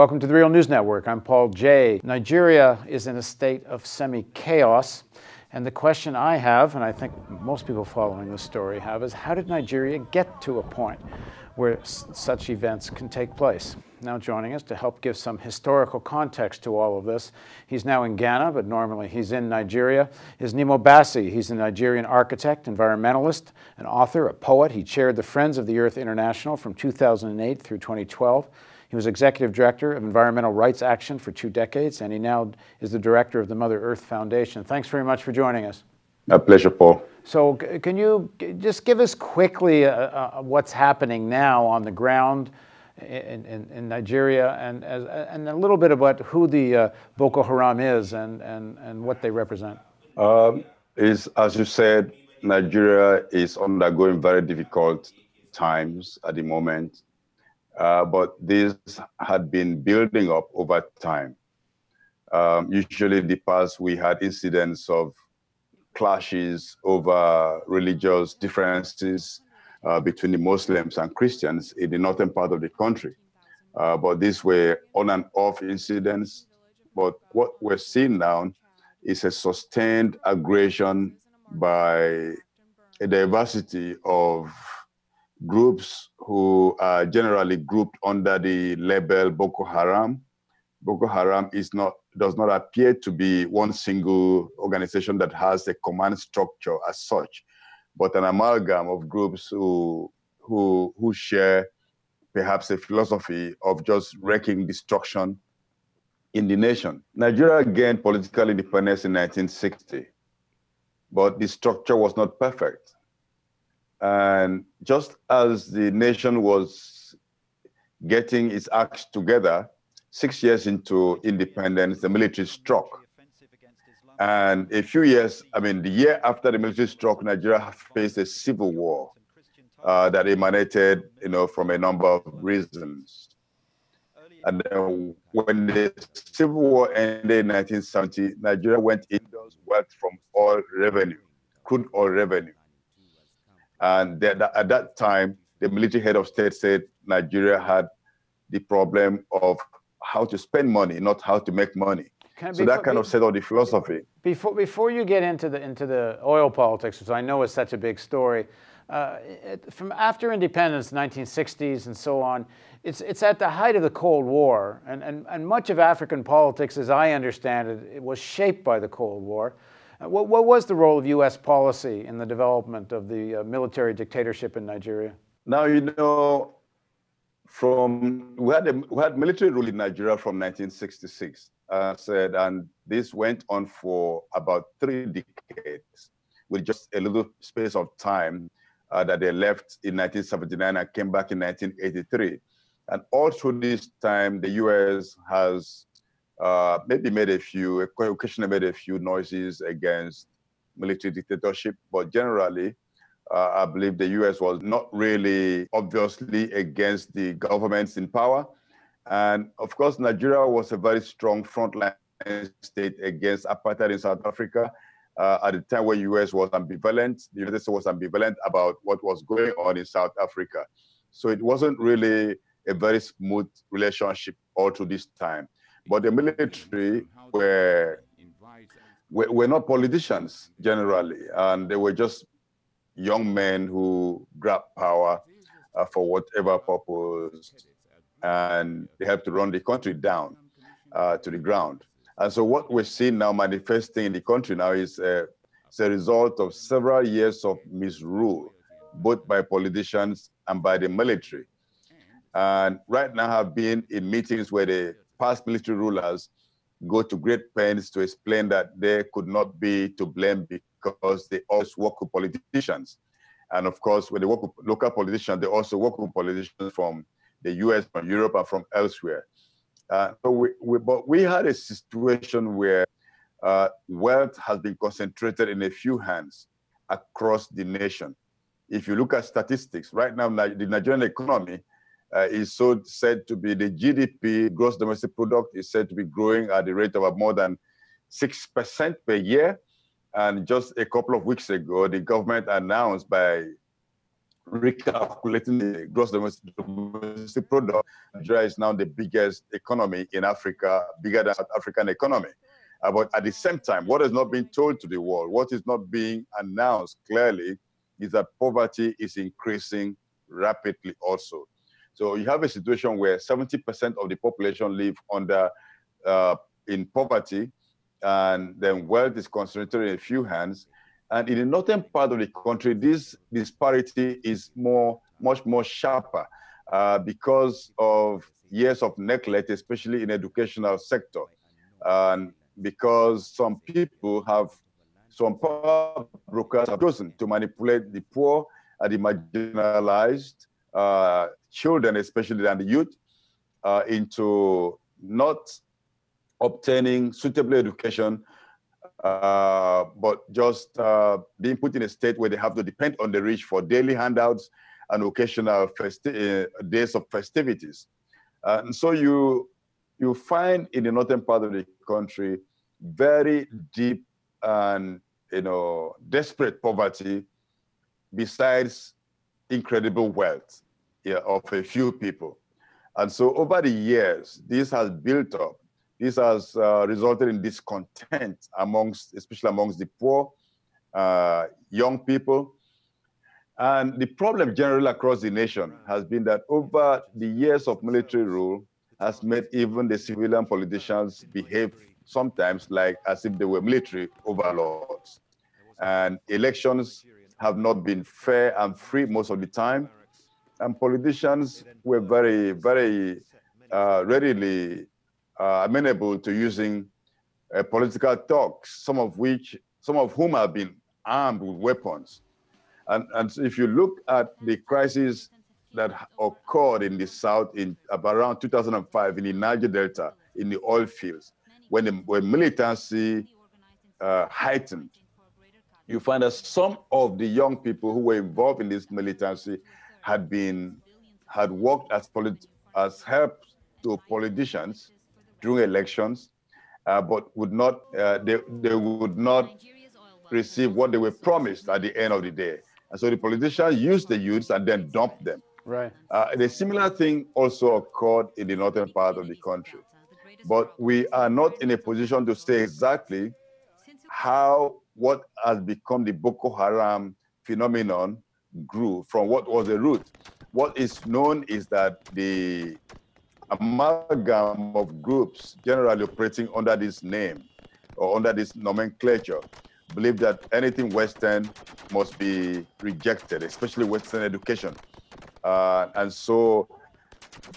Welcome to the Real News Network. I'm Paul Jay. Nigeria is in a state of semi-chaos. And the question I have, and I think most people following this story have, is how did Nigeria get to a point where such events can take place? Now joining us to help give some historical context to all of this, he's now in Ghana, but normally he's in Nigeria, is Nnimmo Bassey. He's a Nigerian architect, environmentalist, an author, a poet. He chaired the Friends of the Earth International from 2008 through 2012. He was executive director of environmental rights action for 2 decades, and he now is the director of the Mother Earth Foundation. Thanks very much for joining us. A pleasure, Paul. So can you just give us quickly what's happening now on the ground in Nigeria, and a little bit about who the Boko Haram is and what they represent? As you said, Nigeria is undergoing very difficult times at the moment. But this had been building up over time. Usually in the past, we had incidents of clashes over religious differences between the Muslims and Christians in the northern part of the country. But these were on and off incidents. But what we're seeing now is a sustained aggression by a diversity of groups who are generally grouped under the label Boko Haram. Boko Haram does not appear to be one single organization that has a command structure as such, but an amalgam of groups who share perhaps a philosophy of just wreaking destruction in the nation. Nigeria gained political independence in 1960, but the structure was not perfect. And just as the nation was getting its acts together, 6 years into independence, the military struck. And a few years, the year after the military struck, Nigeria faced a civil war that emanated, from a number of reasons. And then when the civil war ended in 1970, Nigeria went into wealth from oil revenue, crude oil revenue. And at that time, the military head of state said Nigeria had the problem of how to spend money, not how to make money. So that kind of set out the philosophy. Before you get into the oil politics, which I know is such a big story, from after independence, 1960s and so on, it's at the height of the Cold War, and much of African politics, as I understand it, it was shaped by the Cold War. What was the role of U.S. policy in the development of the military dictatorship in Nigeria? Now, we had military rule in Nigeria from 1966, and this went on for about 3 decades, with just a little space of time that they left in 1979 and came back in 1983. And all through this time, the U.S. has occasionally made a few noises against military dictatorship, but generally, I believe the U.S. was not really obviously against the governments in power. And of course, Nigeria was a very strong frontline state against apartheid in South Africa. At the time when the U.S. was ambivalent, the United States was ambivalent about what was going on in South Africa. So it wasn't really a very smooth relationship all through this time. But the military were not politicians generally, and they were just young men who grabbed power for whatever purpose, and they helped to run the country down to the ground. And so what we're seeing now manifesting in the country now is a result of several years of misrule, both by politicians and by the military. And right now I've been in meetings where the past military rulers go to great pains to explain that they could not be to blame because they always work with politicians. And of course, when they work with local politicians, they also work with politicians from the US, from Europe, and from elsewhere. But we had a situation where wealth has been concentrated in a few hands across the nation. If you look at statistics, right now, the Nigerian economy is said to be, the GDP, gross domestic product, is said to be growing at the rate of more than 6% per year. And just a couple of weeks ago, the government announced by recalculating the gross domestic product, Nigeria is now the biggest economy in Africa, bigger than South African economy. But at the same time, what has not been told to the world, what is not being announced clearly, is that poverty is increasing rapidly also. So you have a situation where 70% of the population live in poverty, and then wealth is concentrated in a few hands. And in the northern part of the country, this disparity is much more sharper because of years of neglect, especially in educational sector. And because some power brokers have chosen to manipulate the poor and the marginalized children, especially and the youth, into not obtaining suitable education, but just being put in a state where they have to depend on the rich for daily handouts and occasional days of festivities. And so you find in the northern part of the country very deep and desperate poverty, besides incredible wealth of a few people. And so over the years, this has built up. This has resulted in discontent especially amongst the poor, young people. And the problem generally across the nation has been that over the years of military rule has made even the civilian politicians behave sometimes like as if they were military overlords. And elections have not been fair and free most of the time. And politicians were very, very readily amenable to using political talks, some of whom have been armed with weapons. And so if you look at the crisis that occurred in the South in around 2005 in the Niger Delta, in the oil fields, when militancy heightened, you find that some of the young people who were involved in this militancy had worked as help to politicians during elections, but would not they would not receive what they were promised at the end of the day. And so the politicians used the youths and then dumped them. Right. The similar thing also occurred in the northern part of the country. But we are not in a position to say exactly what has become the Boko Haram phenomenon grew from what was the root. What is known is that the amalgam of groups generally operating under this name or under this nomenclature believe that anything Western must be rejected, especially Western education. And so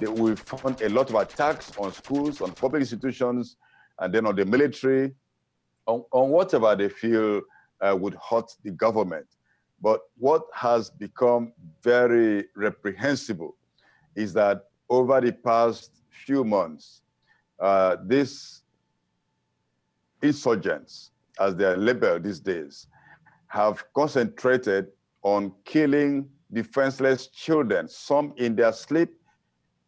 we found a lot of attacks on schools, on public institutions, and then on the military, on whatever they feel would hurt the government. But what has become very reprehensible is that over the past few months, these insurgents, as they are labeled these days, have concentrated on killing defenseless children, some in their sleep,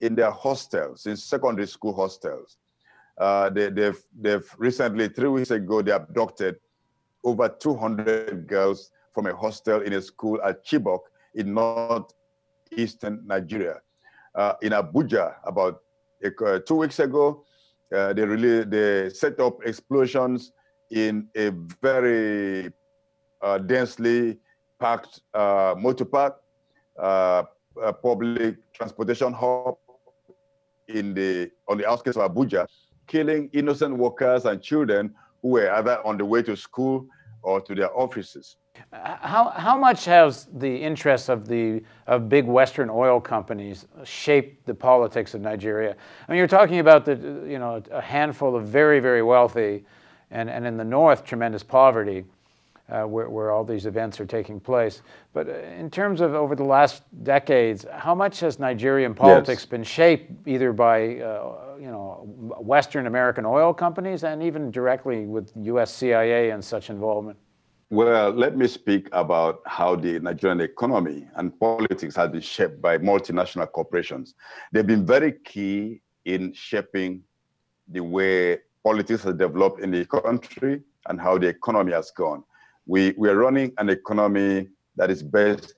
in their hostels, in secondary school hostels. They've recently, 3 weeks ago, they abducted over 200 girls from a hostel in a school at Chibok in northeastern Nigeria. In Abuja, about 2 weeks ago, they set up explosions in a very densely packed motor park, public transportation hub on the outskirts of Abuja, killing innocent workers and children who were either on the way to school or to their offices. How much has the interests of big Western oil companies shaped the politics of Nigeria? I mean, you're talking about a handful of very, very wealthy, and in the north, tremendous poverty, where all these events are taking place. But in terms of over the last decades, how much has Nigerian politics been shaped either by Western American oil companies and even directly with U.S. CIA and such involvement? Well, let me speak about how the Nigerian economy and politics has been shaped by multinational corporations. They've been very key in shaping the way politics has developed in the country and how the economy has gone. We are running an economy that is based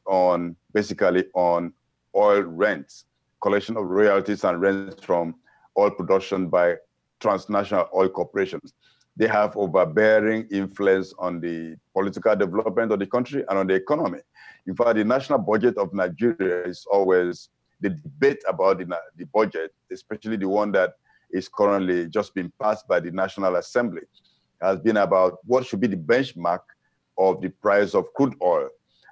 on basically on oil rents, collection of royalties and rents from oil production by transnational oil corporations. They have overbearing influence on the political development of the country and on the economy. In fact, the national budget of Nigeria is always the debate about the budget, especially the one that is currently just being passed by the National Assembly, has been about what should be the benchmark of the price of crude oil.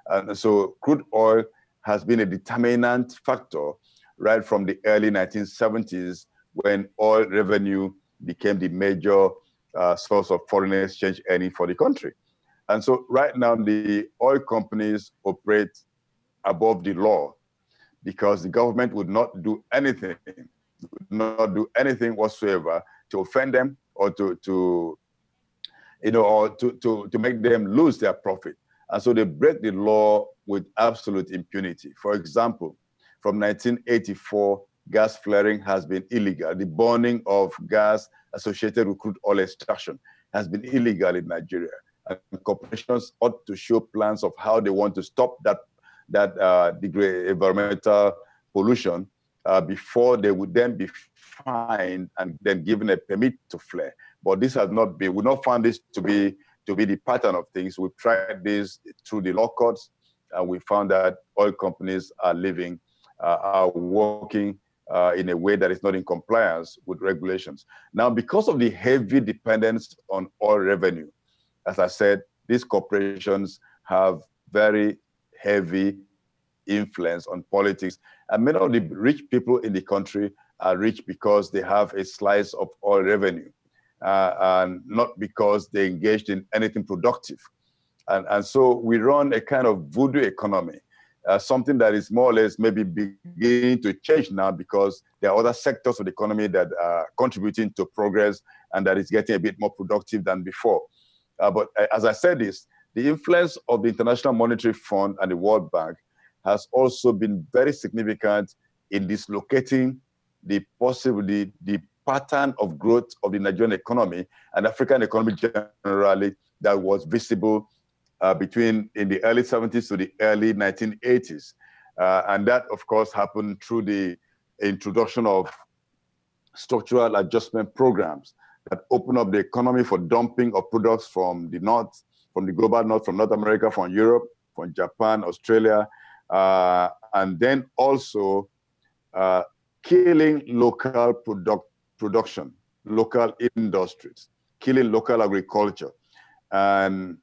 And so crude oil has been a determinant factor right from the early 1970s when oil revenue became the major source of foreign exchange earning for the country. And so right now, the oil companies operate above the law because the government would not do anything whatsoever to offend them or to make them lose their profit. And so they break the law with absolute impunity. For example, from 1984, gas flaring has been illegal. The burning of gas associated with crude oil extraction has been illegal in Nigeria. And corporations ought to show plans of how they want to stop that environmental pollution before they would then be fined and then given a permit to flare. But this has not been, we've not found this to be the pattern of things. We've tried this through the law courts, and we found that oil companies are working in a way that is not in compliance with regulations. Now, because of the heavy dependence on oil revenue, as I said, these corporations have very heavy influence on politics. And many of the rich people in the country are rich because they have a slice of oil revenue and not because they engaged in anything productive. And so we run a kind of voodoo economy, something that is more or less maybe beginning to change now because there are other sectors of the economy that are contributing to progress and that is getting a bit more productive than before. But as I said this, the influence of the International Monetary Fund and the World Bank has also been very significant in dislocating the pattern of growth of the Nigerian economy and African economy generally that was visible in the early 70s to the early 1980s. And that, of course, happened through the introduction of structural adjustment programs that open up the economy for dumping of products from the north, from the global north, from North America, from Europe, from Japan, Australia, and then also killing local production, local industries, killing local agriculture, and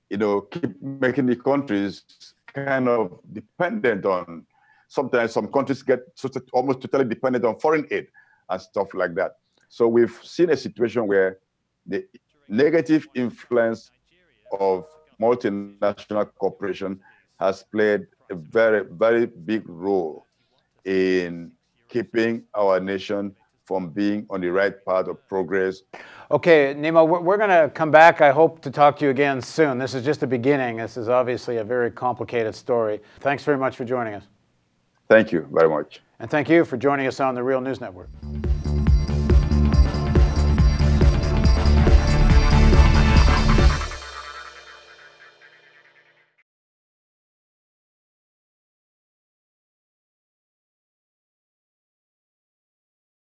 keep making the countries kind of dependent on. Sometimes some countries get almost totally dependent on foreign aid and stuff like that. So we've seen a situation where the negative influence of multinational corporation has played a very, very big role in keeping our nation from being on the right path of progress. Okay, Nnimmo, we're going to come back. I hope to talk to you again soon. This is just the beginning. This is obviously a very complicated story. Thanks very much for joining us. Thank you very much. And thank you for joining us on the Real News Network.